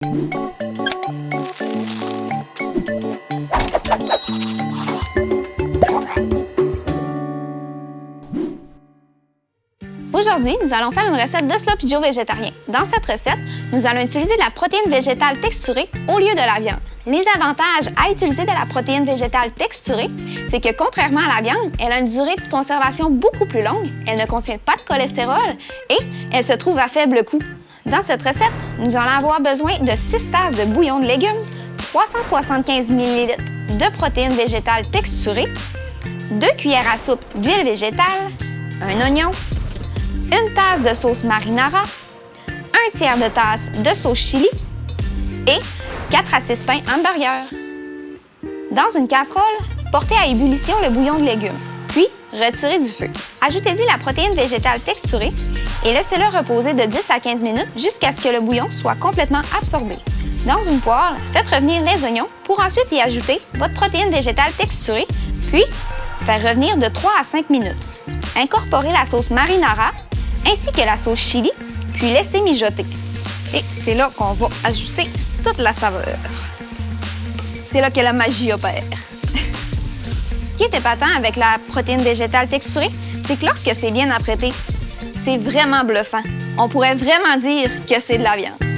Aujourd'hui, nous allons faire une recette de sloppy joe végétarien. Dans cette recette, nous allons utiliser de la protéine végétale texturée au lieu de la viande. Les avantages à utiliser de la protéine végétale texturée, c'est que contrairement à la viande, elle a une durée de conservation beaucoup plus longue, elle ne contient pas de cholestérol et elle se trouve à faible coût. Dans cette recette, nous allons avoir besoin de 6 tasses de bouillon de légumes, 375 ml de protéines végétales texturées, 2 cuillères à soupe d'huile végétale, un oignon, une tasse de sauce marinara, un tiers de tasse de sauce chili et 4 à 6 pains hamburger. Dans une casserole, portez à ébullition le bouillon de légumes, puis retirez du feu. Ajoutez-y la protéine végétale texturée et laissez-le reposer de 10 à 15 minutes jusqu'à ce que le bouillon soit complètement absorbé. Dans une poêle, faites revenir les oignons pour ensuite y ajouter votre protéine végétale texturée, puis faire revenir de 3 à 5 minutes. Incorporez la sauce marinara ainsi que la sauce chili, puis laissez mijoter. Et c'est là qu'on va ajouter toute la saveur. C'est là que la magie opère. Ce qui est épatant avec la protéine végétale texturée, c'est que lorsque c'est bien apprêté, c'est vraiment bluffant. On pourrait vraiment dire que c'est de la viande.